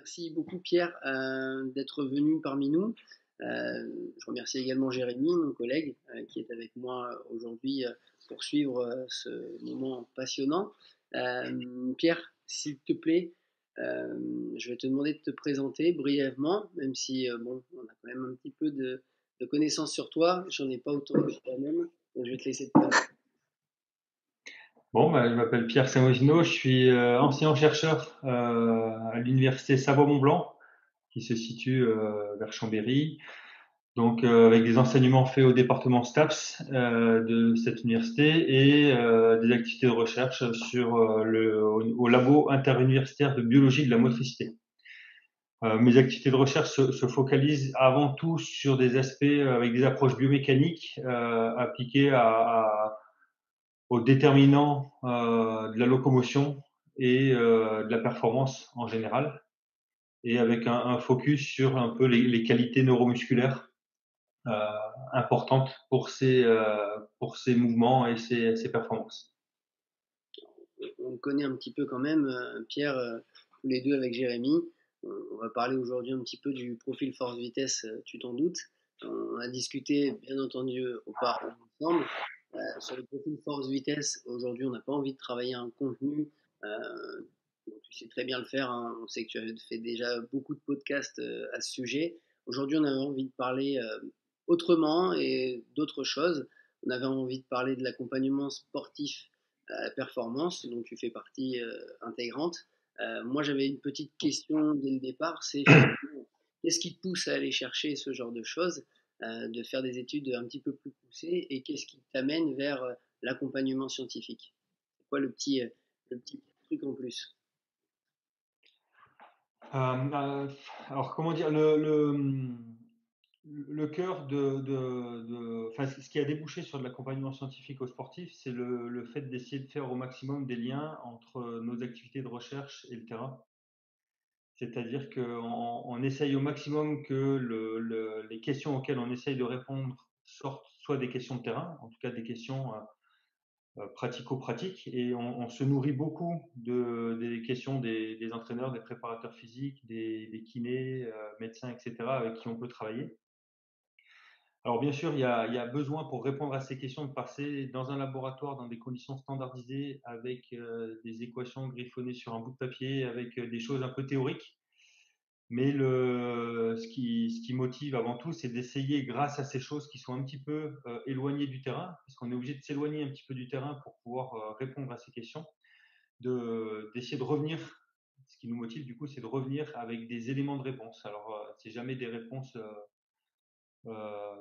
Merci beaucoup Pierre d'être venu parmi nous. Je remercie également Jérémy, mon collègue, qui est avec moi aujourd'hui pour suivre ce moment passionnant. Pierre, s'il te plaît, je vais te demander de te présenter brièvement, même si bon, on a quand même un petit peu de connaissances sur toi. J'en ai pas autant que toi-même, donc je vais te laisser te présenter. Bon, je m'appelle Pierre Samosino, je suis enseignant-chercheur à l'université Savoie-Mont-Blanc, qui se situe vers Chambéry, donc avec des enseignements faits au département STAPS de cette université et des activités de recherche au labo interuniversitaire de biologie de la motricité. Mes activités de recherche se focalisent avant tout sur des aspects avec des approches biomécaniques appliquées aux déterminants de la locomotion et de la performance en général, et avec un focus sur un peu les qualités neuromusculaires euh, importantes pour ces mouvements et ces performances. On connaît un petit peu quand même, Pierre, tous les deux avec Jérémy. On va parler aujourd'hui un petit peu du profil force-vitesse, tu t'en doutes. On a discuté bien entendu auparavant ensemble. Sur le profil force-vitesse, aujourd'hui on n'a pas envie de travailler un contenu. euh, Tu sais très bien le faire, hein. On sait que tu as fait déjà beaucoup de podcasts à ce sujet. Aujourd'hui on avait envie de parler autrement et d'autres choses. On avait envie de parler de l'accompagnement sportif à la performance, dont tu fais partie intégrante. Moi, j'avais une petite question dès le départ, c'est finalement, qu'est-ce qui te pousse à aller chercher ce genre de choses, de faire des études un petit peu plus poussées, et qu'est-ce qui t'amène vers l'accompagnement scientifique? C'est quoi le petit truc en plus? Alors, comment dire, le cœur enfin, ce qui a débouché sur de l'accompagnement scientifique aux sportifs, c'est le fait d'essayer de faire au maximum des liens entre nos activités de recherche et le terrain. C'est-à-dire qu'on on essaye au maximum que les questions auxquelles on essaye de répondre sortent soit des questions de terrain, en tout cas des questions pratico-pratiques, et on se nourrit beaucoup des questions des entraîneurs, des préparateurs physiques, des kinés, médecins, etc., avec qui on peut travailler. Alors bien sûr, il y a besoin pour répondre à ces questions de passer dans un laboratoire dans des conditions standardisées avec des équations griffonnées sur un bout de papier, avec des choses un peu théoriques. Mais ce qui motive avant tout, c'est d'essayer, grâce à ces choses qui sont un petit peu éloignées du terrain, parce qu'on est obligé de s'éloigner un petit peu du terrain pour pouvoir répondre à ces questions, d'essayer de revenir. Ce qui nous motive, du coup, c'est de revenir avec des éléments de réponse. Alors, c'est jamais des réponses,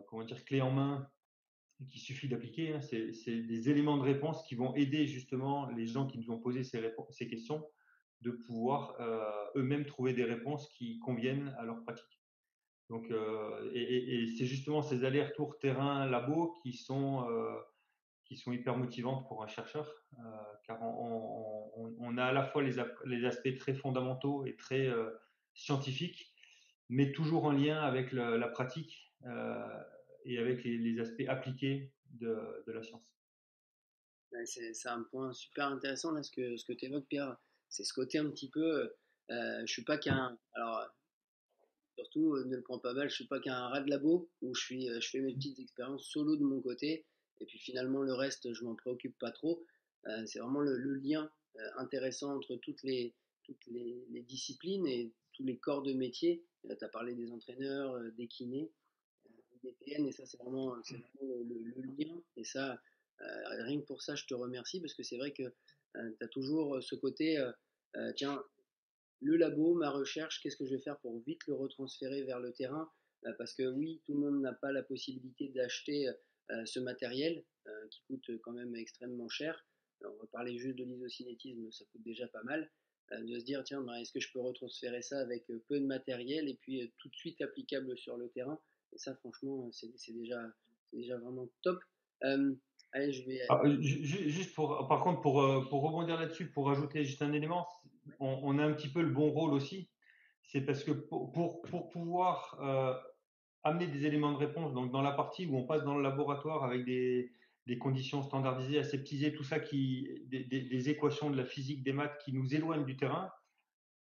comment dire, clés en main qu'il suffit d'appliquer, hein. C'est des éléments de réponse qui vont aider justement les gens qui nous ont posé ces questions de pouvoir eux-mêmes trouver des réponses qui conviennent à leur pratique. Donc, et c'est justement ces allers-retours terrain-labo qui sont hyper motivantes pour un chercheur, car on a à la fois les aspects très fondamentaux et très scientifiques, mais toujours en lien avec la pratique et avec les aspects appliqués de la science. Ouais, c'est un point super intéressant là, ce que tu évoques, Pierre. C'est ce côté un petit peu. Je suis pas qu'un. Alors, surtout, ne le prends pas mal, je suis pas qu'un rat de labo où je fais mes petites expériences solo de mon côté, et puis finalement le reste, je m'en préoccupe pas trop. C'est vraiment le lien intéressant entre les disciplines et tous les corps de métier. Tu as parlé des entraîneurs, des kinés, des PN, et ça, c'est vraiment le lien. Et ça, rien que pour ça, je te remercie parce que c'est vrai que tu as toujours ce côté, tiens, le labo, ma recherche, qu'est-ce que je vais faire pour vite le retransférer vers le terrain? Parce que oui, tout le monde n'a pas la possibilité d'acheter ce matériel qui coûte quand même extrêmement cher. Alors, on va parler juste de l'isocinétisme, ça coûte déjà pas mal. De se dire, tiens, ben, est-ce que je peux retransférer ça avec peu de matériel et puis tout de suite applicable sur le terrain? Et ça, franchement, c'est déjà vraiment top. Euh, Allez, je vais. Ah, juste par contre, pour rebondir là-dessus, pour ajouter juste un élément, on a un petit peu le bon rôle aussi. C'est parce que pour pouvoir amener des éléments de réponse, donc dans la partie où on passe dans le laboratoire avec des conditions standardisées, aseptisées, tout ça, des équations de la physique, des maths qui nous éloignent du terrain,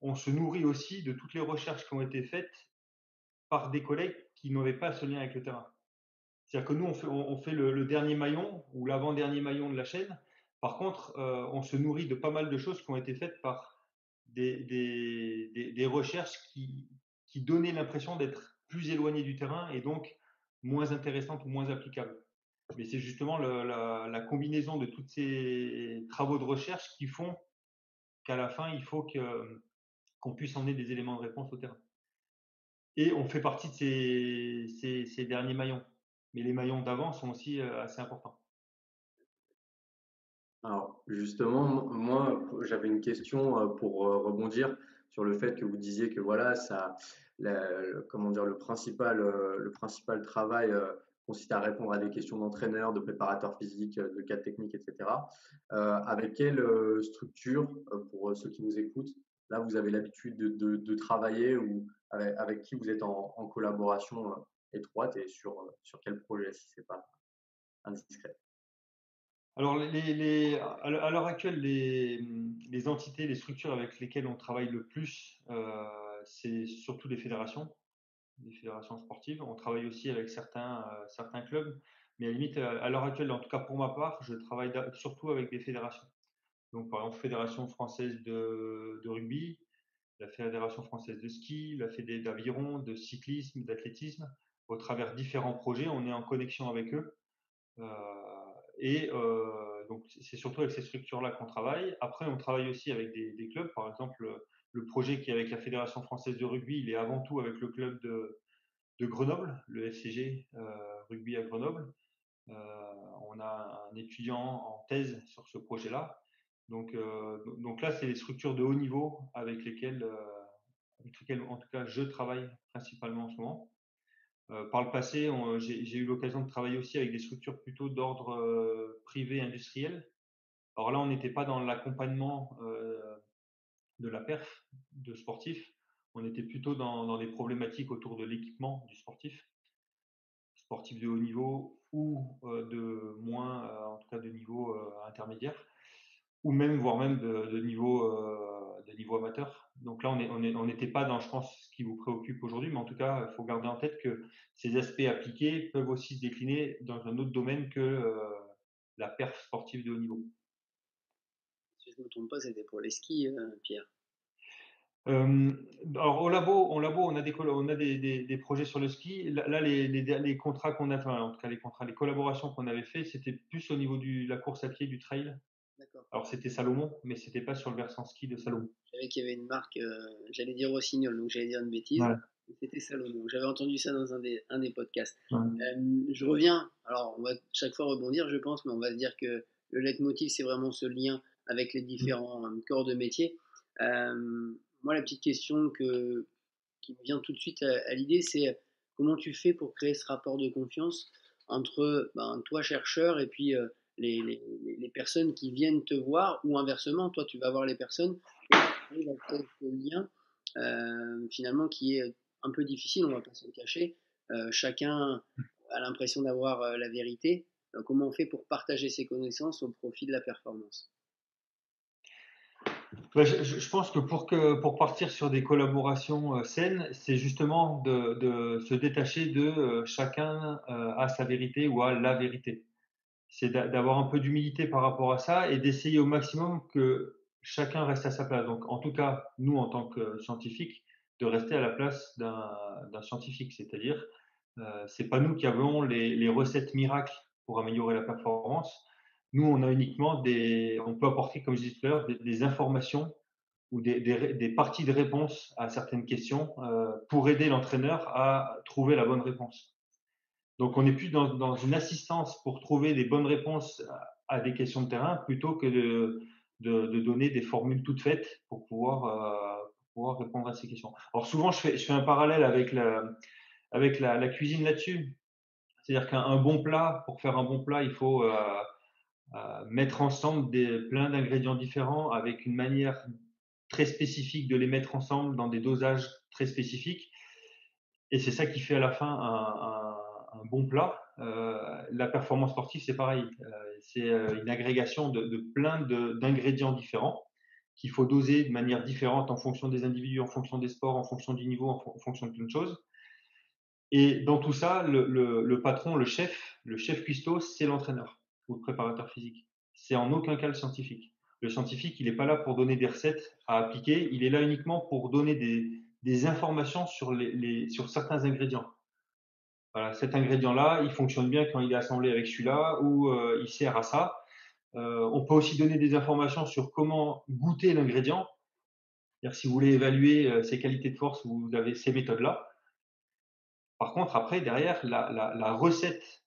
on se nourrit aussi de toutes les recherches qui ont été faites par des collègues qui n'avaient pas ce lien avec le terrain. C'est-à-dire que nous, on fait le dernier maillon ou l'avant-dernier maillon de la chaîne. Par contre, on se nourrit de pas mal de choses qui ont été faites par des recherches qui donnaient l'impression d'être plus éloignées du terrain et donc moins intéressantes ou moins applicables. Mais c'est justement la combinaison de tous ces travaux de recherche qui font qu'à la fin, il faut qu'on puisse emmener des éléments de réponse au terrain. Et on fait partie de ces derniers maillons. Mais les maillons d'avant sont aussi assez importants. Alors, justement, moi, j'avais une question pour rebondir sur le fait que vous disiez que voilà, comment dire, le principal travail consiste à répondre à des questions d'entraîneurs, de préparateurs physiques, de cadres techniques, etc. Avec quelle structure, pour ceux qui nous écoutent, là, vous avez l'habitude de travailler ou avec qui vous êtes en collaboration étroite et sur quel projet, si c'est pas indiscret? Alors, à l'heure actuelle, les entités, les structures avec lesquelles on travaille le plus, c'est surtout des fédérations sportives. On travaille aussi avec certains clubs, mais à la limite, à l'heure actuelle, en tout cas pour ma part, je travaille surtout avec des fédérations. Donc, par exemple, Fédération française de rugby, la Fédération française de ski, la Fédé d'aviron, de cyclisme, d'athlétisme. Au travers différents projets, on est en connexion avec eux. Donc, c'est surtout avec ces structures-là qu'on travaille. Après, on travaille aussi avec des clubs. Par exemple, le projet qui est avec la Fédération française de rugby, il est avant tout avec le club de Grenoble, le FCG Rugby à Grenoble. On a un étudiant en thèse sur ce projet-là. Donc là, c'est les structures de haut niveau avec lesquelles, en tout cas, je travaille principalement en ce moment. Par le passé, j'ai eu l'occasion de travailler aussi avec des structures plutôt d'ordre privé industriel. Alors là, on n'était pas dans l'accompagnement de la perf de sportifs, on était plutôt dans des problématiques autour de l'équipement du sportif de haut niveau ou de moins, en tout cas de niveau intermédiaire, ou même, voire même de niveau amateur. Donc là, on n'était pas dans, je pense, ce qui vous préoccupe aujourd'hui, mais en tout cas, il faut garder en tête que ces aspects appliqués peuvent aussi se décliner dans un autre domaine que la perf sportive de haut niveau. Si je ne me trompe pas, c'était pour les skis, Pierre. Alors au labo, on a des projets sur le ski. Là, les contrats qu'on a, enfin, en tout cas les collaborations qu'on avait fait, c'était plus au niveau de la course à pied, du trail. D'accord. Alors c'était Salomon, mais c'était pas sur le versant ski de Salomon. Je savais qu'il y avait une marque, j'allais dire Rossignol, donc j'allais dire une bêtise. Ouais. C'était Salomon. J'avais entendu ça dans un des podcasts. Ouais. Je reviens, alors on va chaque fois rebondir, je pense, mais on va se dire que le leitmotiv, c'est vraiment ce lien avec les différents corps de métier. Moi, la petite question qui me vient tout de suite à l'idée, c'est comment tu fais pour créer ce rapport de confiance entre toi, chercheur, et puis les personnes qui viennent te voir, ou inversement, toi, tu vas voir les personnes, et à créer ce lien finalement qui est un peu difficile, on va pas se le cacher. Chacun a l'impression d'avoir la vérité. Comment on fait pour partager ses connaissances au profit de la performance? Je pense que pour partir sur des collaborations saines, c'est justement de se détacher de chacun a sa vérité ou a la vérité. C'est d'avoir un peu d'humilité par rapport à ça et d'essayer au maximum que chacun reste à sa place. Donc, en tout cas, nous, en tant que scientifiques, de rester à la place d'un scientifique. C'est-à-dire, c'est pas nous qui avons les recettes miracles pour améliorer la performance. Nous, on a uniquement on peut apporter, comme je disais tout à l'heure, des informations ou des parties de réponse à certaines questions pour aider l'entraîneur à trouver la bonne réponse. Donc, on est plus dans une assistance pour trouver des bonnes réponses à des questions de terrain plutôt que de donner des formules toutes faites pour pouvoir répondre à ces questions. Alors, souvent, je fais un parallèle avec la cuisine là-dessus. C'est-à-dire qu'un bon plat, pour faire un bon plat, il faut mettre ensemble plein d'ingrédients différents avec une manière très spécifique de les mettre ensemble dans des dosages très spécifiques. Et c'est ça qui fait à la fin un bon plat. La performance sportive, c'est pareil. C'est une agrégation de plein d'ingrédients différents qu'il faut doser de manière différente en fonction des individus, en fonction des sports, en fonction du niveau, en fonction de plein de choses. Et dans tout ça, le patron, le chef cuistot, c'est l'entraîneur ou le préparateur physique. C'est en aucun cas le scientifique. Le scientifique, il n'est pas là pour donner des recettes à appliquer, il est là uniquement pour donner des informations sur certains ingrédients. Voilà, cet ingrédient-là, il fonctionne bien quand il est assemblé avec celui-là ou il sert à ça. On peut aussi donner des informations sur comment goûter l'ingrédient. C'est-à-dire si vous voulez évaluer ses qualités de force, vous avez ces méthodes-là. Par contre, après, derrière, la recette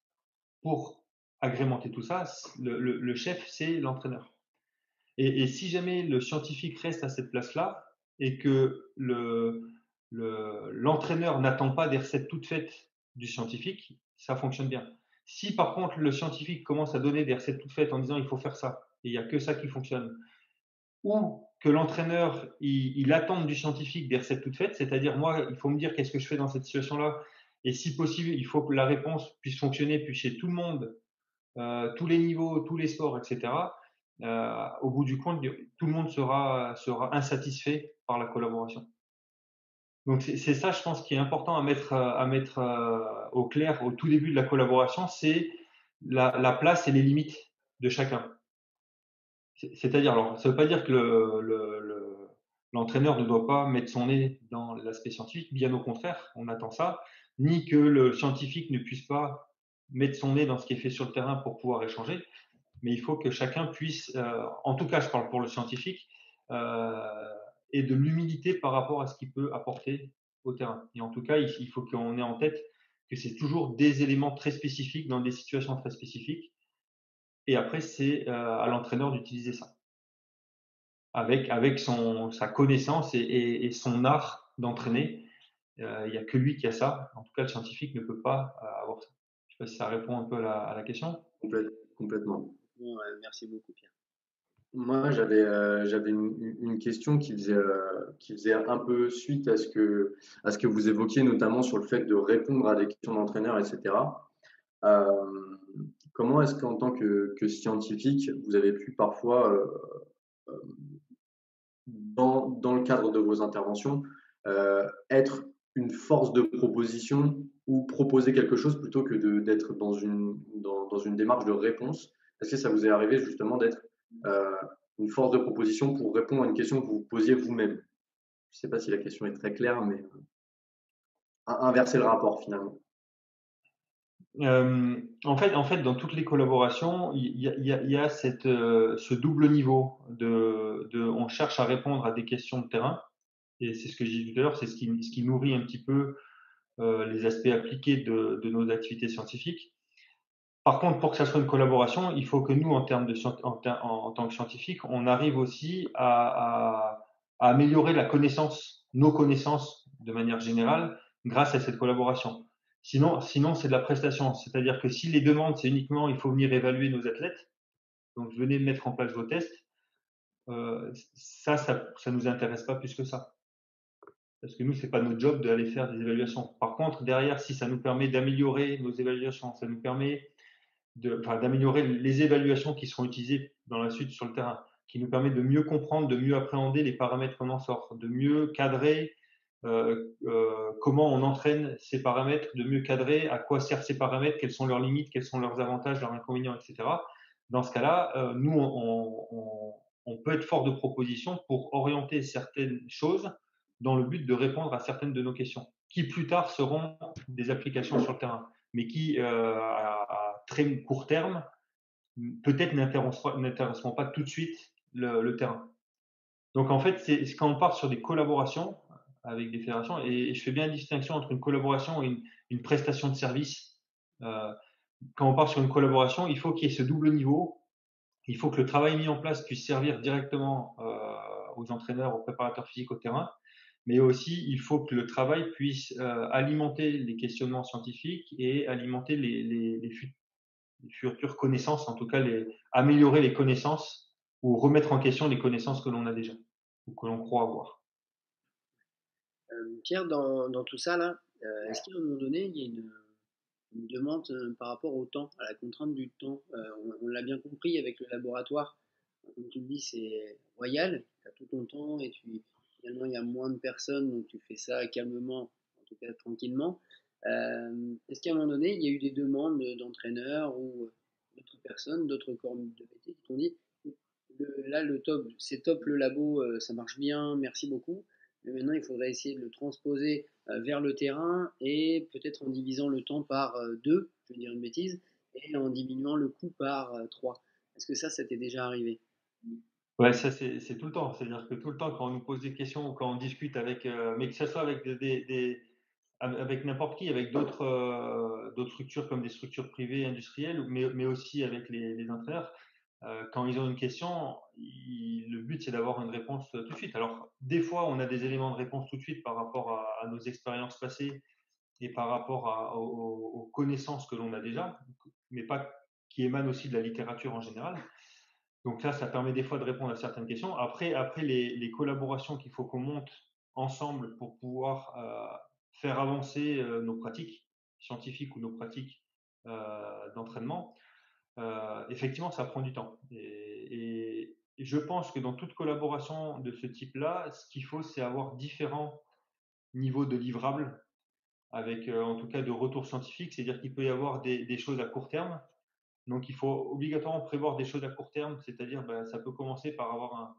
pour agrémenter tout ça, le chef, c'est l'entraîneur. Et si jamais le scientifique reste à cette place-là et que l'entraîneur n'attend pas des recettes toutes faites du scientifique, ça fonctionne bien. Si par contre le scientifique commence à donner des recettes toutes faites en disant il faut faire ça, et il n'y a que ça qui fonctionne, ou que l'entraîneur il attende du scientifique des recettes toutes faites, c'est-à-dire moi il faut me dire qu'est-ce que je fais dans cette situation-là, et si possible il faut que la réponse puisse fonctionner puis chez tout le monde, tous les niveaux, tous les sports, etc. Au bout du compte, tout le monde sera insatisfait par la collaboration. Donc c'est ça, je pense, qui est important à mettre au clair au tout début de la collaboration, c'est la place et les limites de chacun. C'est-à-dire, alors, ça ne veut pas dire que l'entraîneur ne doit pas mettre son nez dans l'aspect scientifique, bien au contraire, on attend ça, ni que le scientifique ne puisse pas mettre son nez dans ce qui est fait sur le terrain pour pouvoir échanger, mais il faut que chacun puisse, en tout cas, je parle pour le scientifique, ait de l'humilité par rapport à ce qu'il peut apporter au terrain. Et en tout cas, il faut qu'on ait en tête que c'est toujours des éléments très spécifiques dans des situations très spécifiques. Et après, c'est à l'entraîneur d'utiliser ça avec sa connaissance et son art d'entraîner. Il n'y a que lui qui a ça. En tout cas, le scientifique ne peut pas avoir ça. Je ne sais pas si ça répond un peu à la question. Complètement. Bon, merci beaucoup, Pierre. Moi, j'avais une question qui faisait un peu suite à ce que vous évoquiez, notamment sur le fait de répondre à des questions d'entraîneur, etc. Euh, Comment est-ce qu'en tant que scientifique, vous avez pu parfois, euh, dans le cadre de vos interventions, être une force de proposition ou proposer quelque chose plutôt que d'être dans une démarche de réponse? Est-ce que ça vous est arrivé justement d'être une force de proposition pour répondre à une question que vous posiez vous-même? Je ne sais pas si la question est très claire, mais inverser le rapport finalement. En fait, dans toutes les collaborations, il y a ce double niveau on cherche à répondre à des questions de terrain, et c'est ce que j'ai dit tout à l'heure, c'est ce qui nourrit un petit peu les aspects appliqués de nos activités scientifiques. Par contre, pour que ça soit une collaboration, il faut que nous, en tant que scientifiques, on arrive aussi à améliorer nos connaissances de manière générale grâce à cette collaboration. Sinon, c'est de la prestation. C'est-à-dire que si les demandes, c'est uniquement il faut venir évaluer nos athlètes, donc venez mettre en place vos tests, ça nous intéresse pas plus que ça. Parce que nous, c'est pas notre job d'aller faire des évaluations. Par contre, derrière, si ça nous permet d'améliorer nos évaluations, ça nous permet d'améliorer les évaluations qui seront utilisées dans la suite sur le terrain, qui nous permet de mieux comprendre, de mieux appréhender les paramètres qu'on en sort, de mieux cadrer comment on entraîne ces paramètres, de mieux cadrer à quoi servent ces paramètres, quelles sont leurs limites, quels sont leurs avantages, leurs inconvénients, etc. Dans ce cas-là, nous, on peut être fort de proposition pour orienter certaines choses dans le but de répondre à certaines de nos questions, qui plus tard seront des applications sur le terrain, mais qui, à très court terme, peut-être n'intéresseront pas tout de suite le terrain. Donc en fait, c'est quand on part sur des collaborations avec des fédérations, et je fais bien la distinction entre une collaboration et une prestation de service. Quand on part sur une collaboration, il faut qu'il y ait ce double niveau. Il faut que le travail mis en place puisse servir directement aux entraîneurs, aux préparateurs physiques au terrain, mais aussi il faut que le travail puisse alimenter les questionnements scientifiques et alimenter les futures connaissances, en tout cas améliorer les connaissances ou remettre en question les connaissances que l'on a déjà ou que l'on croit avoir. Pierre, dans tout ça, là, est-ce qu'à un moment donné, il y a une demande par rapport au temps, à la contrainte du temps? On l'a bien compris avec le laboratoire. comme tu le dis, c'est royal, tu as tout ton temps et finalement, il y a moins de personnes, donc tu fais ça calmement, en tout cas tranquillement. Est-ce qu'à un moment donné, il y a eu des demandes d'entraîneurs ou d'autres personnes, d'autres corps de métier qui t'ont dit, là, le top, c'est top le labo, ça marche bien, merci beaucoup. Mais maintenant, il faudrait essayer de le transposer vers le terrain et peut-être en divisant le temps par 2, je vais dire une bêtise, et en diminuant le coût par 3. Est-ce que ça t'est déjà arrivé? Ouais, ça c'est tout le temps. C'est-à-dire que tout le temps, quand on nous pose des questions ou quand on discute avec, mais que ce soit avec avec n'importe qui, avec d'autres structures comme des structures privées industrielles, mais aussi avec les entraîneurs, quand ils ont une question, le but c'est d'avoir une réponse tout de suite. Alors, des fois, on a des éléments de réponse tout de suite par rapport à nos expériences passées et par rapport aux connaissances que l'on a déjà, mais pas qui émanent aussi de la littérature en général. Donc là, ça permet des fois de répondre à certaines questions. Après les collaborations qu'il faut qu'on monte ensemble pour pouvoir faire avancer nos pratiques scientifiques ou nos pratiques d'entraînement, effectivement, ça prend du temps. Et je pense que dans toute collaboration de ce type-là, ce qu'il faut, c'est avoir différents niveaux de livrables avec en tout cas de retours scientifiques. C'est-à-dire qu'il peut y avoir des choses à court terme, donc il faut obligatoirement prévoir des choses à court terme, c'est-à-dire ça peut commencer par avoir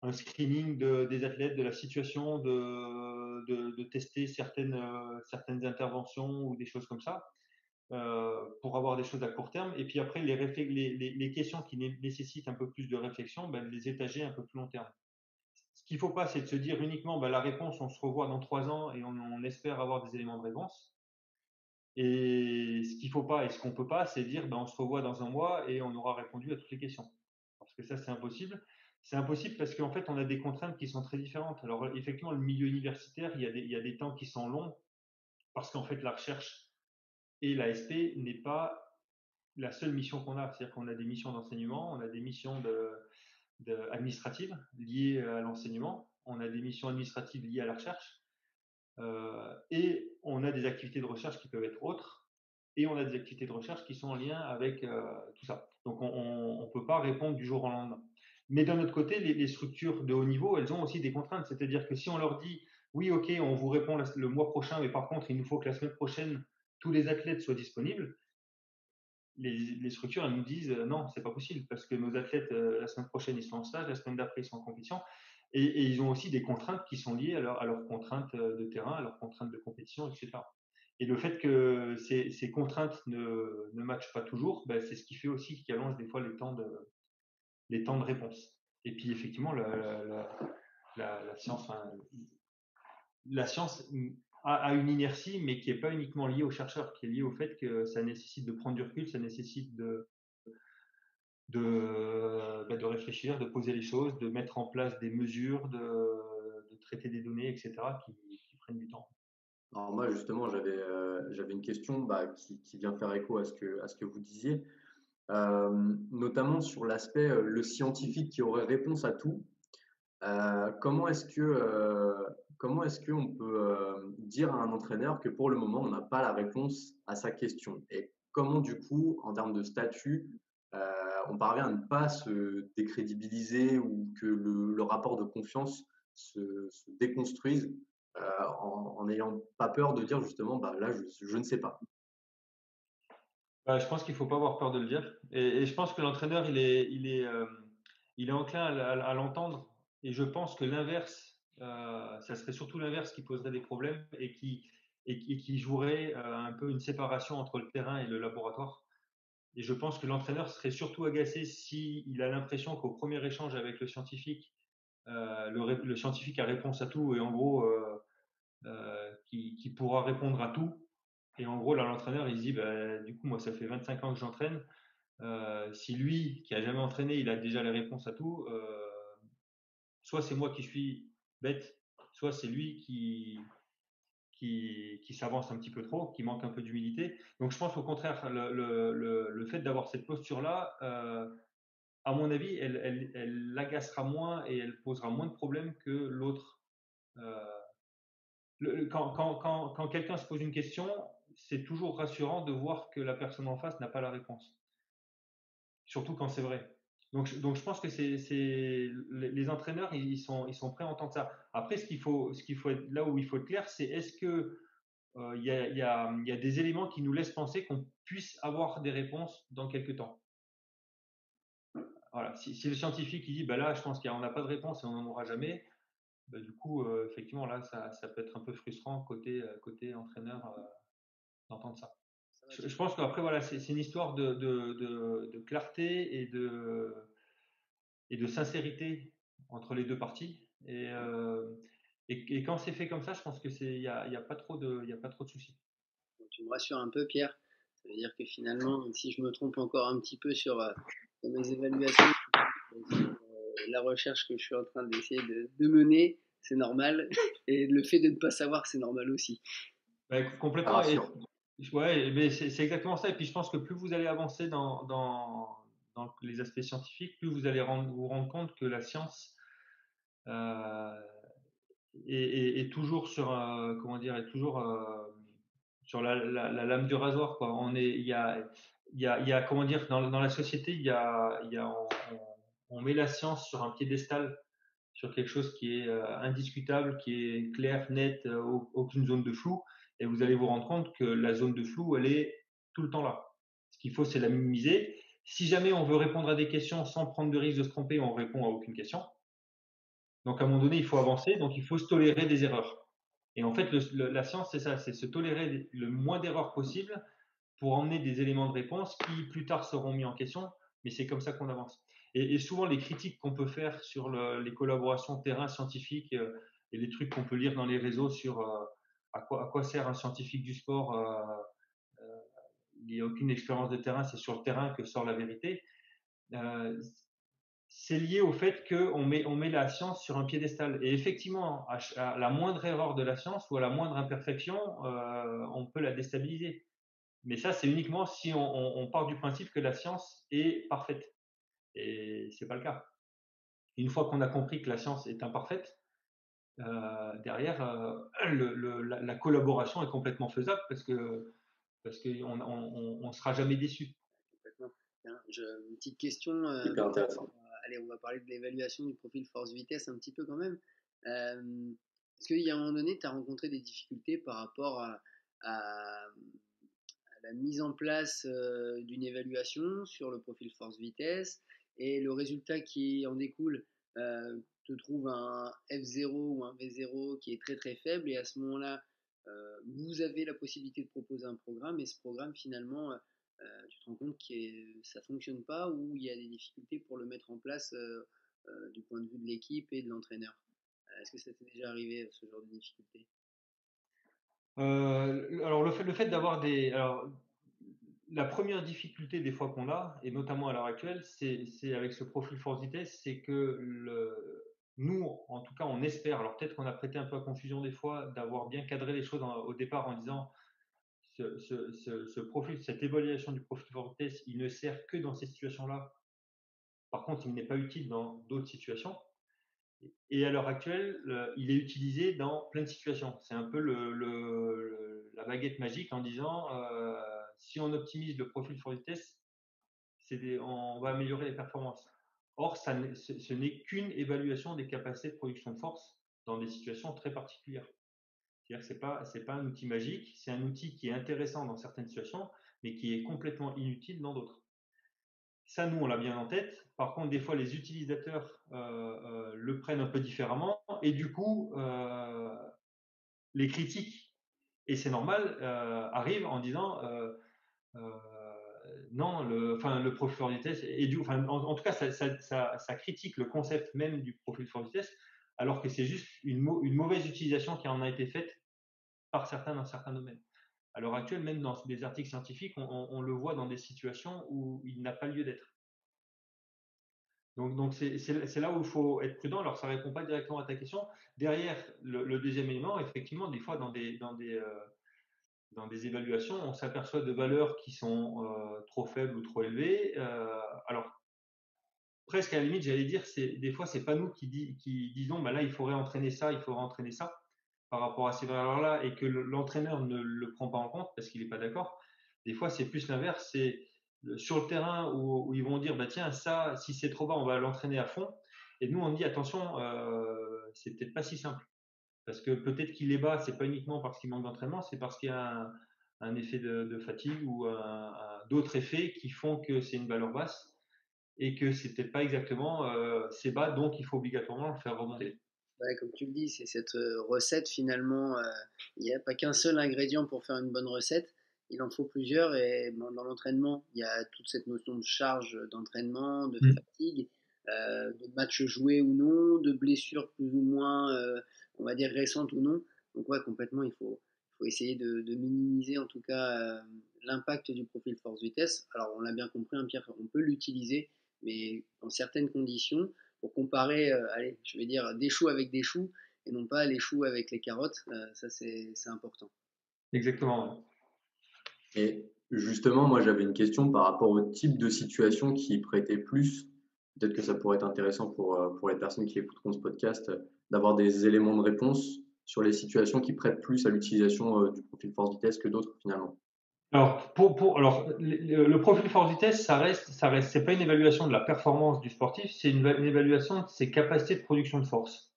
un screening des athlètes, de la situation, de tester certaines interventions ou des choses comme ça, pour avoir des choses à court terme. Et puis après, les questions qui nécessitent un peu plus de réflexion, les étager un peu plus long terme. Ce qu'il ne faut pas, c'est de se dire uniquement la réponse, on se revoit dans 3 ans et on espère avoir des éléments de réponse. Et ce qu'il ne faut pas et ce qu'on ne peut pas, c'est dire on se revoit dans un mois et on aura répondu à toutes les questions. Parce que ça, c'est impossible. C'est impossible parce qu'en fait, on a des contraintes qui sont très différentes. Alors, effectivement, le milieu universitaire, il y a des temps qui sont longs parce qu'en fait, la recherche et l'ASP n'est pas la seule mission qu'on a. C'est-à-dire qu'on a des missions d'enseignement, on a des missions administratives liées à l'enseignement, on a des missions administratives liées à la recherche, et on a des activités de recherche qui peuvent être autres, et on a des activités de recherche qui sont en lien avec tout ça. Donc on ne peut pas répondre du jour au lendemain. Mais d'un autre côté, les structures de haut niveau, elles ont aussi des contraintes. C'est-à-dire que si on leur dit, oui, ok, on vous répond le mois prochain, mais par contre, il nous faut que la semaine prochaine, tous les athlètes soient disponibles, les structures, elles nous disent, non, c'est pas possible, parce que nos athlètes, la semaine prochaine, ils sont en stage, la semaine d'après, ils sont en compétition. Et ils ont aussi des contraintes qui sont liées à leurs contraintes de terrain, à leurs contraintes de compétition, etc. Et le fait que ces contraintes ne matchent pas toujours, c'est ce qui fait aussi qu'il allonge des fois les temps de réponse. Et puis effectivement, la science, enfin, la science a une inertie, mais qui n'est pas uniquement liée aux chercheurs, qui est liée au fait que ça nécessite de prendre du recul, ça nécessite de réfléchir, de poser les choses, de mettre en place des mesures, de traiter des données, etc., qui prennent du temps. Alors moi, justement, j'avais une question qui vient faire écho à ce que vous disiez, notamment sur l'aspect le scientifique qui aurait réponse à tout. Comment est-ce qu'on peut dire à un entraîneur que pour le moment, on n'a pas la réponse à sa question? Et comment, du coup, en termes de statut, on parvient à ne pas se décrédibiliser ou que le rapport de confiance se déconstruise en n'ayant pas peur de dire justement, là, je ne sais pas. Je pense qu'il ne faut pas avoir peur de le dire. Et je pense que l'entraîneur, il est enclin à l'entendre. Et je pense que l'inverse, ça serait surtout l'inverse qui poserait des problèmes et qui jouerait un peu une séparation entre le terrain et le laboratoire. Et je pense que l'entraîneur serait surtout agacé s'il a l'impression qu'au premier échange avec le scientifique, le scientifique a réponse à tout et en gros, qui pourra répondre à tout. Et en gros, là, l'entraîneur, il se dit, du coup, moi, ça fait 25 ans que j'entraîne. Si lui, qui a jamais entraîné, il a déjà les réponses à tout, soit c'est moi qui suis bête, soit c'est lui qui s'avance un petit peu trop, qui manque un peu d'humilité. Donc je pense au contraire, le fait d'avoir cette posture-là, à mon avis, elle l'agacera moins et elle posera moins de problèmes que l'autre. Euh, quand quelqu'un se pose une question, c'est toujours rassurant de voir que la personne en face n'a pas la réponse. Surtout quand c'est vrai. Donc je pense que les entraîneurs, ils sont prêts à entendre ça. Après, ce qu'il faut être, là où il faut être clair, c'est est-ce que il y a des éléments qui nous laissent penser qu'on puisse avoir des réponses dans quelques temps. Voilà. Si le scientifique il dit, bah là, je pense qu'on n'a pas de réponse et on n'en aura jamais, bah, du coup, effectivement, là, ça peut être un peu frustrant côté entraîneur d'entendre ça. Je pense qu'après, voilà, c'est une histoire de clarté et de sincérité entre les deux parties. Et quand c'est fait comme ça, je pense que y a pas trop de soucis. Donc, tu me rassures un peu, Pierre. Ça veut dire que finalement, si je me trompe encore un petit peu sur mes évaluations, sur la recherche que je suis en train d'essayer de mener, c'est normal. Et le fait de ne pas savoir, c'est normal aussi. Bah, Ça complètement. rassure. Ouais, mais c'est exactement ça. Et puis je pense que plus vous allez avancer dans les aspects scientifiques, plus vous allez vous rendre compte que la science euh, est toujours sur, comment dire, est toujours sur la lame du rasoir, quoi. Il y a, comment dire, dans la société, on met la science sur un piédestal, sur quelque chose qui est indiscutable, qui est clair, net, aucune zone de flou. Et vous allez vous rendre compte que la zone de flou, elle est tout le temps là. Ce qu'il faut, c'est la minimiser. Si jamais on veut répondre à des questions sans prendre de risque de se tromper, on répond à aucune question. Donc à un moment donné, il faut avancer, donc il faut se tolérer des erreurs. Et en fait, la science, c'est ça, c'est se tolérer le moins d'erreurs possible pour emmener des éléments de réponse qui plus tard seront mis en question, mais c'est comme ça qu'on avance. Et souvent, les critiques qu'on peut faire sur les collaborations terrain scientifiques et les trucs qu'on peut lire dans les réseaux sur à quoi sert un scientifique du sport, il n'y a aucune expérience de terrain, c'est sur le terrain que sort la vérité. Euh, c'est lié au fait qu'on on met la science sur un piédestal. Et effectivement, à la moindre erreur de la science ou à la moindre imperfection, on peut la déstabiliser. Mais ça, c'est uniquement si on part du principe que la science est parfaite. Et c'est pas le cas. Une fois qu'on a compris que la science est imparfaite, derrière, la collaboration est complètement faisable parce qu'on on sera jamais déçu. Complètement. Une petite question. Hyper intéressant. Allez, on va parler de l'évaluation du profil force-vitesse un petit peu quand même. Est-ce qu'il y a un moment donné, tu as rencontré des difficultés par rapport à la mise en place d'une évaluation sur le profil force-vitesse et le résultat qui en découle te trouve un F0 ou un V0 qui est très très faible et à ce moment-là, vous avez la possibilité de proposer un programme et ce programme finalement, tu te rends compte que ça ne fonctionne pas ou il y a des difficultés pour le mettre en place du point de vue de l'équipe et de l'entraîneur. Est-ce que ça t'est déjà arrivé ce genre de difficulté? Alors le fait d'avoir des, alors la première difficulté des fois qu'on a, et notamment à l'heure actuelle, c'est avec ce profil force vitesse, c'est que nous, en tout cas, on espère. Alors peut-être qu'on a prêté un peu à confusion des fois d'avoir bien cadré les choses au départ en disant ce profil, cette évaluation du profil force vitesse, il ne sert que dans ces situations-là. Par contre, il n'est pas utile dans d'autres situations. Et à l'heure actuelle, il est utilisé dans plein de situations. C'est un peu la baguette magique en disant si on optimise le profil for vitesse, on va améliorer les performances. Or, ce n'est qu'une évaluation des capacités de production de force dans des situations très particulières. C'est-à-dire que ce n'est pas un outil magique, c'est un outil qui est intéressant dans certaines situations, mais qui est complètement inutile dans d'autres. Ça, nous, on l'a bien en tête. Par contre, des fois, les utilisateurs le prennent un peu différemment et du coup, les critiques, et c'est normal, arrivent en disant euh, non, le profil for vitesse, en tout cas, ça critique le concept même du profil for vitesse, alors que c'est juste une mauvaise utilisation qui en a été faite par certains dans certains domaines. À l'heure actuelle, même dans des articles scientifiques, on le voit dans des situations où il n'a pas lieu d'être. Donc c'est là où il faut être prudent. Alors, ça ne répond pas directement à ta question. Derrière, le deuxième élément, effectivement, des fois, dans des évaluations, on s'aperçoit de valeurs qui sont trop faibles ou trop élevées. Alors, presque à la limite, j'allais dire, des fois, c'est pas nous qui disons, bah là, il faudrait entraîner ça, il faudrait entraîner ça par rapport à ces valeurs-là et que l'entraîneur ne le prend pas en compte parce qu'il n'est pas d'accord. Des fois, c'est plus l'inverse, c'est sur le terrain où ils vont dire bah tiens ça si c'est trop bas on va l'entraîner à fond et nous on dit attention c'est peut-être pas si simple parce que peut-être qu'il est bas c'est pas uniquement parce qu'il manque d'entraînement c'est parce qu'il y a un effet de fatigue ou d'autres effets qui font que c'est une valeur basse et que c'est peut-être pas exactement c'est bas donc il faut obligatoirement le faire remonter. Ouais, comme tu le dis, c'est cette recette finalement. Il n'y a pas qu'un seul ingrédient pour faire une bonne recette. Il en faut plusieurs et bon, dans l'entraînement, il y a toute cette notion de charge d'entraînement, de fatigue, de matchs joués ou non, de blessures plus ou moins, on va dire récentes ou non. Donc ouais, complètement, il faut essayer de minimiser en tout cas l'impact du profil force-vitesse. Alors on l'a bien compris, hein, Pierre, on peut l'utiliser, mais dans certaines conditions pour comparer, allez, je vais dire des choux avec des choux et non pas les choux avec les carottes. Ça, c'est important. Exactement. Et justement, moi, j'avais une question par rapport au type de situation qui prêtait plus. Peut-être que ça pourrait être intéressant pour les personnes qui écouteront ce podcast, d'avoir des éléments de réponse sur les situations qui prêtent plus à l'utilisation du profil force-vitesse que d'autres finalement. Alors, le profil force vitesse, c'est pas une évaluation de la performance du sportif, c'est une évaluation de ses capacités de production de force.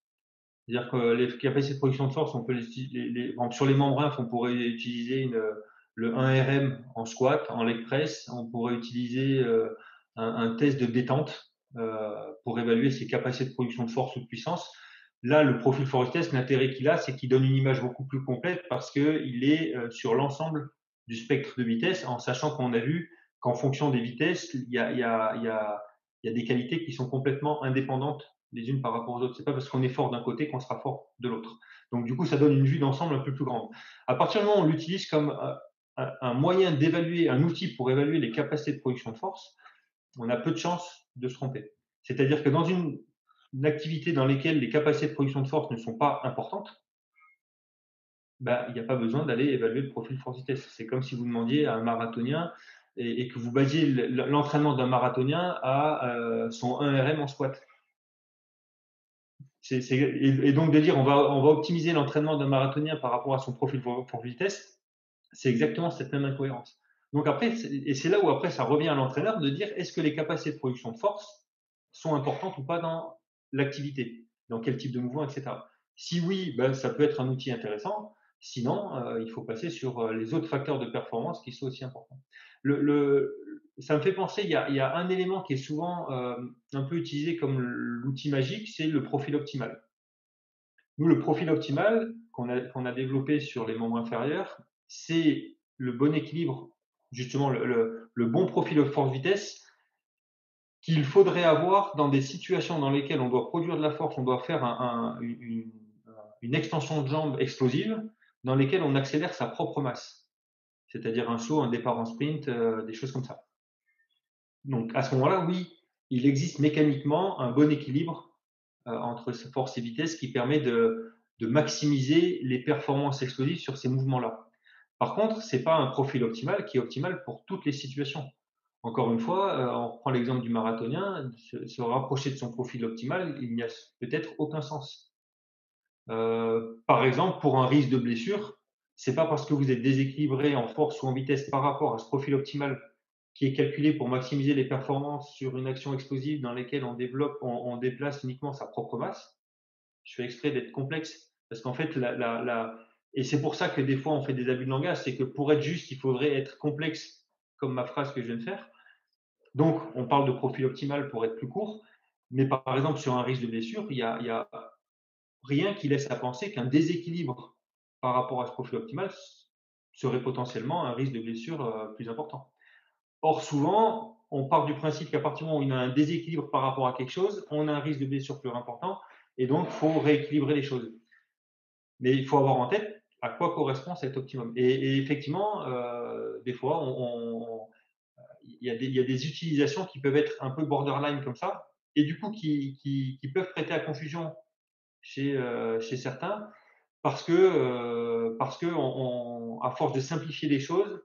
C'est-à-dire que les capacités de production de force, on peut par exemple, sur les membres infs, on pourrait utiliser le 1RM en squat, en leg press, on pourrait utiliser un test de détente pour évaluer ses capacités de production de force ou de puissance. Là, le profil force vitesse, l'intérêt qu'il a, c'est qu'il donne une image beaucoup plus complète parce qu'il est sur l'ensemble du spectre de vitesse, en sachant qu'on a vu qu'en fonction des vitesses, il y a des qualités qui sont complètement indépendantes les unes par rapport aux autres. C'est pas parce qu'on est fort d'un côté qu'on sera fort de l'autre. Donc du coup, ça donne une vue d'ensemble un peu plus grande. À partir du moment où on l'utilise comme un moyen d'évaluer, un outil pour évaluer les capacités de production de force, on a peu de chances de se tromper. C'est-à-dire que dans une activité dans laquelle les capacités de production de force ne sont pas importantes, ben, il n'y a pas besoin d'aller évaluer le profil force-vitesse. C'est comme si vous demandiez à un marathonien et que vous basiez l'entraînement d'un marathonien à son 1RM en squat. Et donc de dire on va optimiser l'entraînement d'un marathonien par rapport à son profil force-vitesse, c'est exactement cette même incohérence. Donc après, et c'est là où après ça revient à l'entraîneur de dire est-ce que les capacités de production de force sont importantes ou pas dans l'activité, dans quel type de mouvement, etc. Si oui, ben, ça peut être un outil intéressant. Sinon, il faut passer sur les autres facteurs de performance qui sont aussi importants. Ça me fait penser, il y a un élément qui est souvent un peu utilisé comme l'outil magique, c'est le profil optimal. Nous, le profil optimal qu'on a développé sur les membres inférieurs, c'est le bon équilibre, justement le bon profil de force-vitesse qu'il faudrait avoir dans des situations dans lesquelles on doit produire de la force, on doit faire une extension de jambe explosive, dans lesquelles on accélère sa propre masse, c'est-à-dire un saut, un départ en sprint, des choses comme ça. Donc à ce moment-là, oui, il existe mécaniquement un bon équilibre entre force et vitesse qui permet de maximiser les performances explosives sur ces mouvements-là. Par contre, ce n'est pas un profil optimal qui est optimal pour toutes les situations. Encore une fois, on reprend l'exemple du marathonien, se rapprocher de son profil optimal, il n'y a peut-être aucun sens. Par exemple, pour un risque de blessure, c'est pas parce que vous êtes déséquilibré en force ou en vitesse par rapport à ce profil optimal qui est calculé pour maximiser les performances sur une action explosive dans laquelle on déplace uniquement sa propre masse. Je fais exprès d'être complexe parce qu'en fait, et c'est pour ça que des fois on fait des abus de langage, c'est que pour être juste, il faudrait être complexe, comme ma phrase que je viens de faire. Donc, on parle de profil optimal pour être plus court, mais par exemple, sur un risque de blessure, il y a rien qui laisse à penser qu'un déséquilibre par rapport à ce profil optimal serait potentiellement un risque de blessure plus important. Or, souvent, on part du principe qu'à partir du moment où il y a un déséquilibre par rapport à quelque chose, on a un risque de blessure plus important, et donc il faut rééquilibrer les choses. Mais il faut avoir en tête à quoi correspond cet optimum. Et effectivement, des fois, il y a des utilisations qui peuvent être un peu borderline comme ça, et du coup qui peuvent prêter à confusion chez certains, parce que à force de simplifier les choses,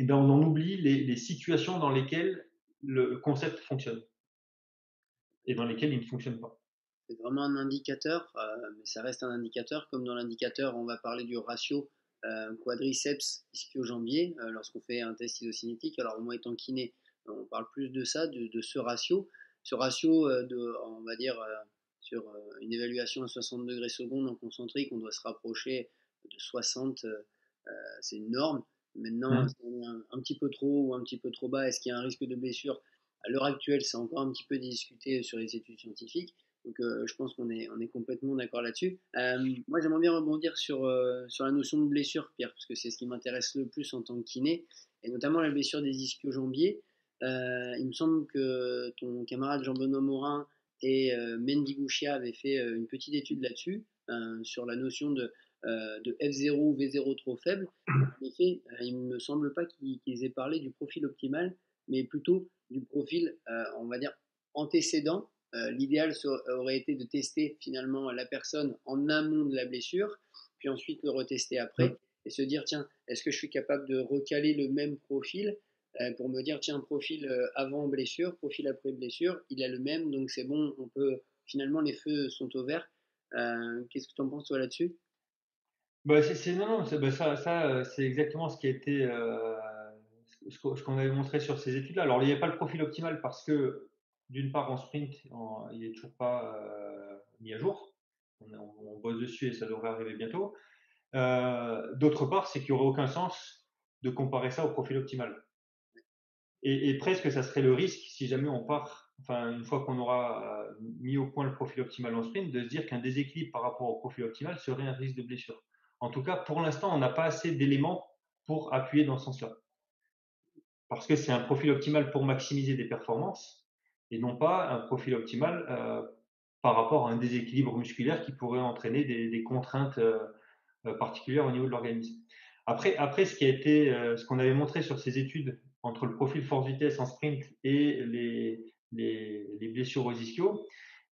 eh bien, on en oublie les situations dans lesquelles le concept fonctionne et dans lesquelles il ne fonctionne pas. C'est vraiment un indicateur, mais ça reste un indicateur. Comme dans l'indicateur, on va parler du ratio quadriceps ischio-jambier lorsqu'on fait un test isocinétique. Alors moi étant kiné, on parle plus de ça, de ce ratio. Ce ratio, on va dire, sur une évaluation à 60 degrés secondes en concentrique, on doit se rapprocher de 60, c'est une norme. Maintenant, si on est un petit peu trop haut ou un petit peu trop bas, est-ce qu'il y a un risque de blessure? À l'heure actuelle, c'est encore un petit peu discuté sur les études scientifiques. Donc, je pense qu'on est complètement d'accord là-dessus. Moi, j'aimerais bien rebondir sur la notion de blessure, Pierre, parce que c'est ce qui m'intéresse le plus en tant que kiné, et notamment la blessure des ischio-jambiers. Il me semble que ton camarade Jean-Benoît Morin et Mendy Gouchia avaient fait une petite étude là-dessus, sur la notion de F0 ou V0 trop faible. En effet, il ne me semble pas qu'ils aient parlé du profil optimal, mais plutôt du profil, on va dire, antécédent. L'idéal aurait été de tester finalement la personne en amont de la blessure, puis ensuite le retester après, et se dire, tiens, est-ce que je suis capable de recaler le même profil pour me dire, tiens, profil avant blessure, profil après blessure, il a le même, donc c'est bon, on peut, finalement, les feux sont au vert. Qu'est-ce que tu en penses toi là-dessus? Bah, non, non, c'est exactement ce qui a été, ce qu'on avait montré sur ces études-là. Alors, il n'y a pas le profil optimal parce que, d'une part, en sprint, il n'est toujours pas mis à jour. On bosse dessus et ça devrait arriver bientôt. D'autre part, c'est qu'il n'y aurait aucun sens de comparer ça au profil optimal. Et presque, ça serait le risque, si jamais on part, enfin, une fois qu'on aura mis au point le profil optimal en sprint, de se dire qu'un déséquilibre par rapport au profil optimal serait un risque de blessure. En tout cas, pour l'instant, on n'a pas assez d'éléments pour appuyer dans ce sens-là. Parce que c'est un profil optimal pour maximiser des performances et non pas un profil optimal par rapport à un déséquilibre musculaire qui pourrait entraîner des contraintes particulière au niveau de l'organisme. Après ce qu'on avait montré sur ces études entre le profil force-vitesse en sprint et les blessures aux ischios,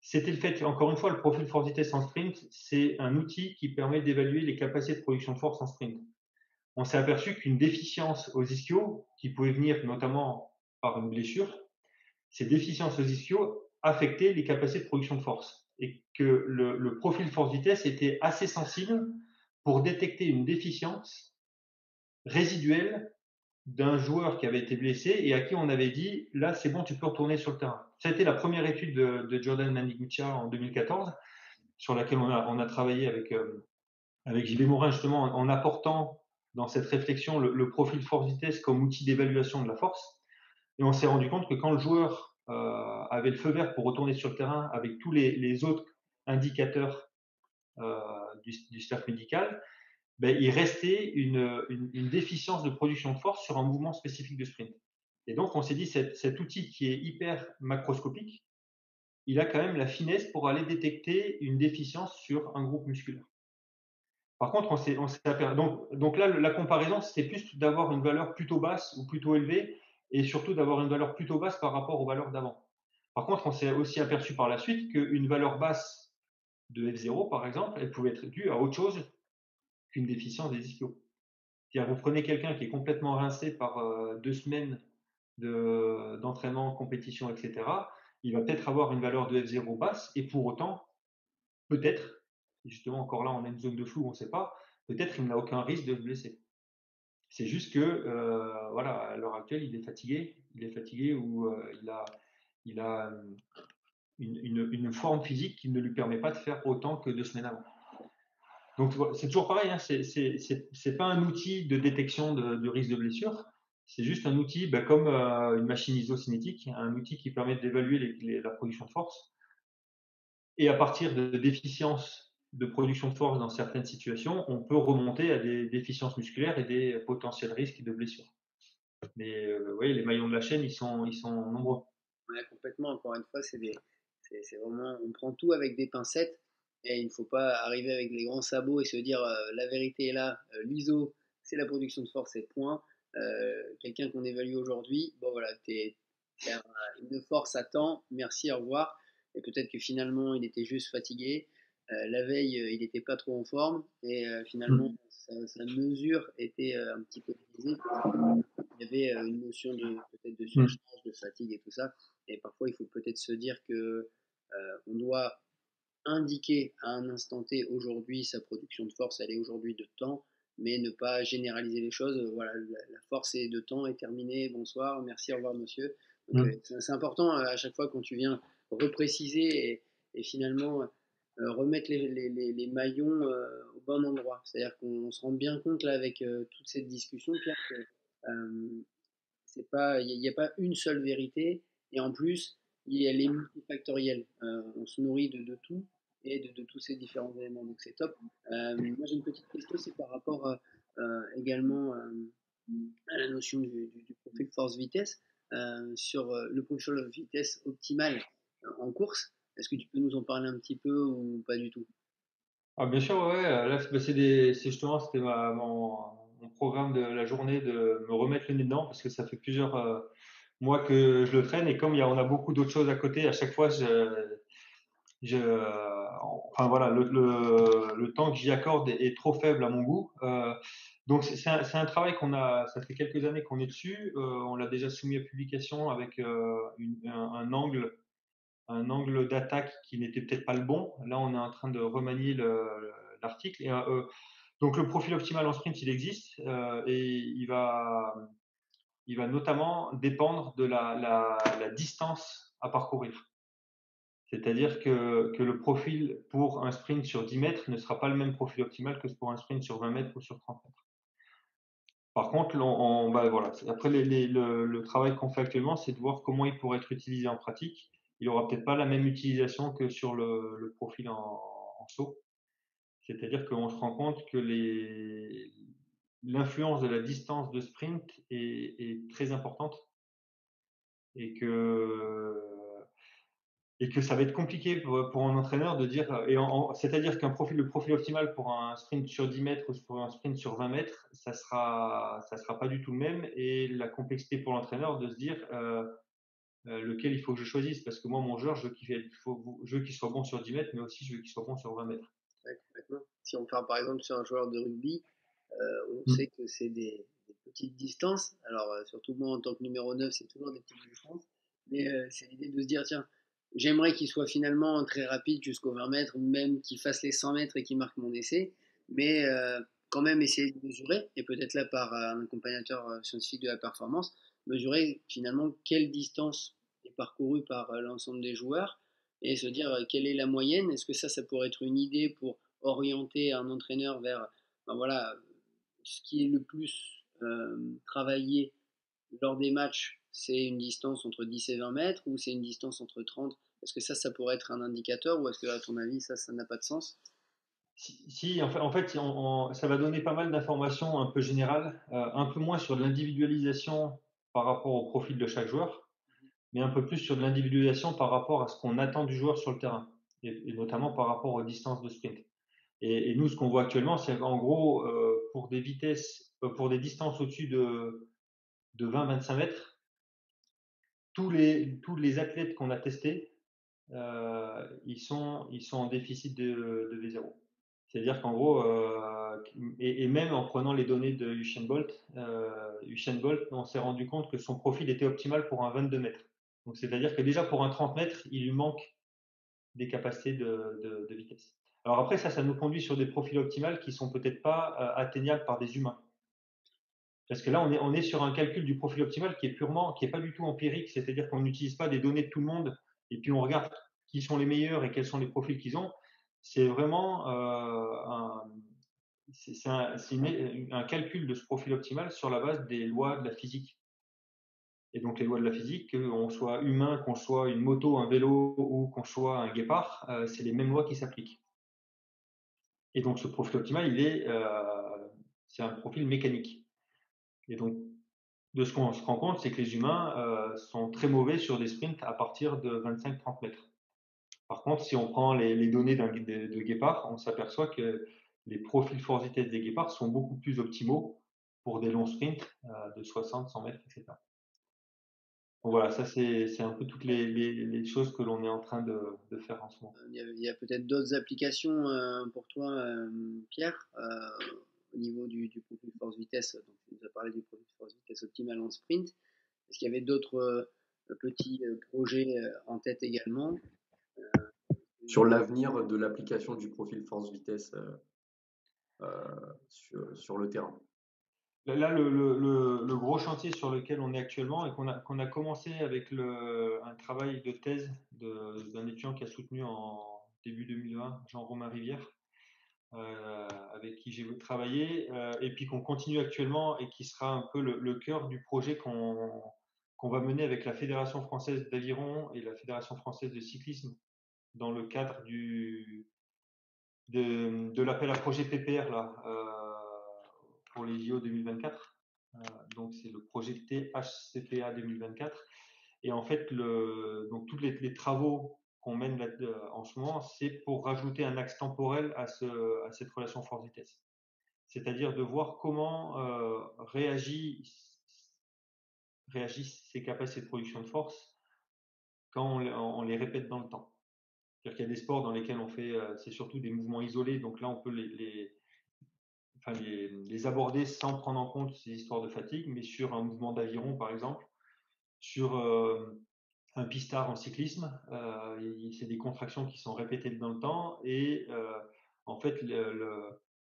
c'était le fait, encore une fois, le profil force-vitesse en sprint, c'est un outil qui permet d'évaluer les capacités de production de force en sprint. On s'est aperçu qu'une déficience aux ischios, qui pouvait venir notamment par une blessure, ces déficiences aux ischios affectaient les capacités de production de force et que le profil force-vitesse était assez sensible pour détecter une déficience résiduelle d'un joueur qui avait été blessé et à qui on avait dit là c'est bon tu peux retourner sur le terrain. Ça a été la première étude de Jordan Mandigucha en 2014 sur laquelle on a travaillé avec JB Morin justement en apportant dans cette réflexion le profil force-vitesse comme outil d'évaluation de la force. Et on s'est rendu compte que quand le joueur avait le feu vert pour retourner sur le terrain avec tous les autres indicateurs du staff médical, ben, il restait une déficience de production de force sur un mouvement spécifique de sprint. Et donc, on s'est dit, cet outil qui est hyper macroscopique, il a quand même la finesse pour aller détecter une déficience sur un groupe musculaire. Par contre, donc là, la comparaison, c'était plus d'avoir une valeur plutôt basse ou plutôt élevée, et surtout d'avoir une valeur plutôt basse par rapport aux valeurs d'avant. Par contre, on s'est aussi aperçu par la suite qu'une valeur basse de F0, par exemple, elle pouvait être due à autre chose qu'une déficience des ischios. C'est-à-dire, vous prenez quelqu'un qui est complètement rincé par 2 semaines d'entraînement, compétition, etc. Il va peut-être avoir une valeur de F0 basse, et pour autant, peut-être, justement encore là on a une zone de flou, on ne sait pas, peut-être il n'a aucun risque de se blesser. C'est juste que voilà, à l'heure actuelle il est fatigué ou il a une forme physique qui ne lui permet pas de faire autant que 2 semaines avant. Donc c'est toujours pareil, hein, c'est pas un outil de détection de risque de blessure, c'est juste un outil comme une machine isocinétique, un outil qui permet d'évaluer la production de force. Et à partir de déficiences de production de force dans certaines situations, on peut remonter à des déficiences musculaires et des potentiels risques de blessure. Mais oui, les maillons de la chaîne, ils sont nombreux. Ouais, complètement. Encore une fois, c'est vraiment, on prend tout avec des pincettes et il ne faut pas arriver avec les grands sabots et se dire la vérité est là, l'ISO, c'est la production de force et point. Quelqu'un qu'on évalue aujourd'hui, bon voilà, t'es une force à temps, merci, au revoir. Et peut-être que finalement il était juste fatigué. La veille, il n'était pas trop en forme et finalement sa mesure était un petit peu biaisée. Il y avait une notion de peut-être de surcharge, de fatigue et tout ça. Et parfois, il faut peut-être se dire que on doit indiquer à un instant T aujourd'hui sa production de force, elle est aujourd'hui de temps. mais ne pas généraliser les choses. Voilà, la force est de temps est terminée. Bonsoir, merci, au revoir, monsieur. Donc, Mm. c'est important à chaque fois quand tu viens repréciser et finalement remettre les maillons au bon endroit. C'est-à-dire qu'on se rend bien compte là avec toute cette discussion, Pierre, que c'est pas, il n'y a pas une seule vérité, et en plus, elle est multifactorielle. On se nourrit de tout et de tous ces différents éléments, donc c'est top. Moi, j'ai une petite question, c'est par rapport également à la notion du profil force-vitesse. Sur le profil de vitesse optimale en course, est-ce que tu peux nous en parler un petit peu ou pas du tout? Ah, bien sûr, ouais. Là, c'est justement, c'était mon programme de la journée de me remettre le nez dedans parce que ça fait plusieurs mois que je le traîne et comme on a beaucoup d'autres choses à côté, à chaque fois, enfin voilà, le temps que j'y accorde est trop faible à mon goût. Donc c'est un travail ça fait quelques années qu'on est dessus. On l'a déjà soumis à publication avec un angle d'attaque qui n'était peut-être pas le bon. Là, on est en train de remanier l'article. Donc le profil optimal en sprint, il existe et il va notamment dépendre de la distance à parcourir. C'est-à-dire que le profil pour un sprint sur 10 mètres ne sera pas le même profil optimal que pour un sprint sur 20 mètres ou sur 30 mètres. Par contre, bah voilà. Après, le travail qu'on fait actuellement, c'est de voir comment il pourrait être utilisé en pratique. Il n'aura peut-être pas la même utilisation que sur le profil en saut. C'est-à-dire qu'on se rend compte que l'influence de la distance de sprint est très importante et que ça va être compliqué pour un entraîneur de dire, c'est-à-dire le profil optimal pour un sprint sur 10 mètres ou pour un sprint sur 20 mètres, ça sera pas du tout le même et la complexité pour l'entraîneur de se dire lequel il faut que je choisisse parce que moi, mon joueur, je veux qu'il soit bon sur 10 mètres, mais aussi je veux qu'il soit bon sur 20 mètres. Ouais, complètement. Si on part par exemple sur un joueur de rugby, on Mm. sait que c'est des petites distances. Alors, surtout moi, en tant que numéro 9, c'est toujours des petites distances. Mais c'est l'idée de se dire, tiens, j'aimerais qu'il soit finalement très rapide jusqu'aux 20 mètres, ou même qu'il fasse les 100 mètres et qu'il marque mon essai. Mais quand même essayer de mesurer, et peut-être là par un accompagnateur scientifique de la performance, mesurer finalement quelle distance est parcourue par l'ensemble des joueurs et se dire quelle est la moyenne. Est-ce que ça pourrait être une idée pour orienter un entraîneur vers ben voilà, ce qui est le plus travaillé lors des matchs, c'est une distance entre 10 et 20 mètres ou c'est une distance entre 30? Est-ce que ça pourrait être un indicateur ou est-ce que, à ton avis, ça n'a pas de sens? En fait ça va donner pas mal d'informations un peu générales, un peu moins sur de l'individualisation par rapport au profil de chaque joueur, mais un peu plus sur de l'individualisation par rapport à ce qu'on attend du joueur sur le terrain, et notamment par rapport aux distances de sprint. Et nous, ce qu'on voit actuellement, c'est qu'en gros, pour des vitesses, pour des distances au-dessus de 20-25 mètres, tous les athlètes qu'on a testés, ils sont en déficit de V0. C'est-à-dire qu'en gros, et même en prenant les données de Usain Bolt, on s'est rendu compte que son profil était optimal pour un 22 mètres. Donc, c'est-à-dire que déjà pour un 30 mètres, il lui manque des capacités de vitesse. Alors après, ça nous conduit sur des profils optimales qui sont peut-être pas atteignables par des humains. Parce que là, on est sur un calcul du profil optimal qui est pas du tout empirique, c'est-à-dire qu'on n'utilise pas des données de tout le monde et puis on regarde qui sont les meilleurs et quels sont les profils qu'ils ont. C'est vraiment un calcul de ce profil optimal sur la base des lois de la physique. Et donc les lois de la physique, qu'on soit humain, qu'on soit une moto, un vélo ou qu'on soit un guépard, c'est les mêmes lois qui s'appliquent. Et donc ce profil optimal, c'est un profil mécanique. Et donc de ce qu'on se rend compte, c'est que les humains sont très mauvais sur des sprints à partir de 25-30 mètres. Par contre, si on prend les données de guépard, on s'aperçoit que les profils force vitesse des guépards sont beaucoup plus optimaux pour des longs sprints de 60, 100 mètres, etc. Donc voilà, ça c'est un peu toutes les choses que l'on est en train de faire en ce moment. Il y a peut-être d'autres applications pour toi, Pierre, au niveau du profil force-vitesse. Donc, tu nous as parlé du profil force-vitesse optimal en sprint. Est-ce qu'il y avait d'autres petits projets en tête également? Sur l'avenir de l'application du profil force-vitesse sur le terrain. Là, le gros chantier sur lequel on est actuellement et qu'on a commencé avec un travail de thèse d'un étudiant qui a soutenu en début 2020, Jean-Romain Rivière, avec qui j'ai travaillé, et puis qu'on continue actuellement et qui sera un peu le cœur du projet qu'on va mener avec la Fédération française d'aviron et la Fédération française de cyclisme dans le cadre de l'appel à projet PPR là, pour les JO 2024. Donc c'est le projet THCPA 2024. Et en fait, donc tous les travaux qu'on mène là, en ce moment, c'est pour rajouter un axe temporel à cette relation force-vitesse. C'est-à-dire de voir comment réagissent ces capacités de production de force quand on les répète dans le temps. C'est-à-dire qu'il y a des sports dans lesquels on fait, c'est surtout des mouvements isolés, donc là on peut les aborder sans prendre en compte ces histoires de fatigue, mais sur un mouvement d'aviron par exemple, sur un pistard en cyclisme, c'est des contractions qui sont répétées dans le temps et en fait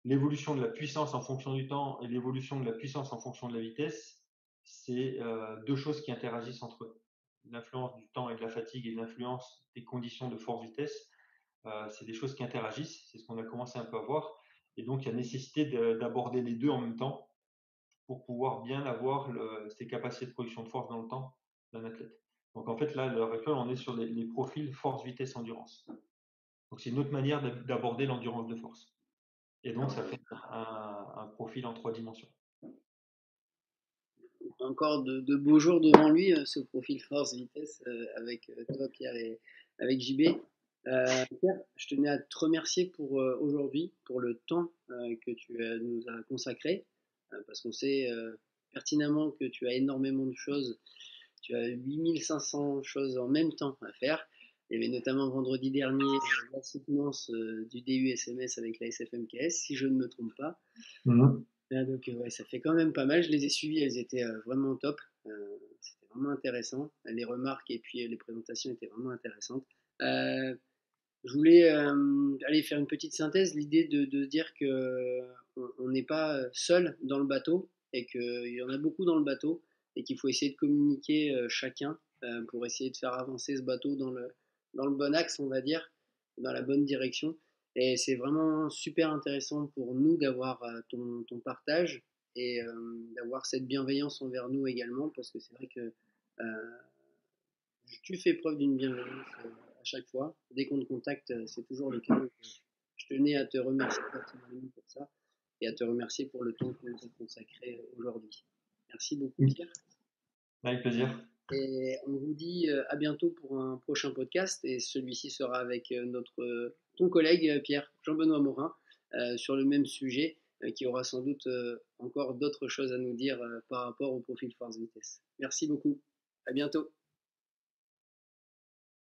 l'évolution de la puissance en fonction du temps et l'évolution de la puissance en fonction de la vitesse, c'est deux choses qui interagissent entre eux. L'influence du temps et de la fatigue et l'influence des conditions de force-vitesse, c'est des choses qui interagissent, c'est ce qu'on a commencé un peu à voir. Et donc, il y a nécessité d'aborder les deux en même temps pour pouvoir bien avoir ces capacités de production de force dans le temps d'un athlète. Donc, en fait, là, à l'heure actuelle, on est sur les profils force, vitesse, endurance. Donc, c'est une autre manière d'aborder l'endurance de force. Et donc, ça fait un profil en 3 dimensions. Encore de beaux jours devant lui, ce profil force-vitesse avec toi, Pierre, et avec JB. Pierre, je tenais à te remercier pour aujourd'hui, pour le temps que tu nous as consacré, parce qu'on sait pertinemment que tu as énormément de choses. Tu as 8500 choses en même temps à faire. Il y avait notamment vendredi dernier la soutenance du DU SMS avec la SFMKS, si je ne me trompe pas. Donc ouais, ça fait quand même pas mal. Je les ai suivies, elles étaient vraiment top. C'était vraiment intéressant. Les remarques et puis les présentations étaient vraiment intéressantes. Je voulais aller faire une petite synthèse, l'idée de dire que on n'est pas seul dans le bateau et qu'il y en a beaucoup dans le bateau et qu'il faut essayer de communiquer chacun pour essayer de faire avancer ce bateau dans le bon axe, on va dire, dans la bonne direction. Et c'est vraiment super intéressant pour nous d'avoir ton partage et d'avoir cette bienveillance envers nous également, parce que c'est vrai que tu fais preuve d'une bienveillance à chaque fois. Dès qu'on te contacte, c'est toujours le cas. Donc, je tenais à te remercier personnellement pour ça et à te remercier pour le temps que nous avons consacré aujourd'hui. Merci beaucoup, Pierre. Avec plaisir. Et on vous dit à bientôt pour un prochain podcast. Et celui-ci sera avec ton collègue Pierre, Jean-Benoît Morin, sur le même sujet, qui aura sans doute encore d'autres choses à nous dire par rapport au profil force-vitesse. Merci beaucoup. À bientôt.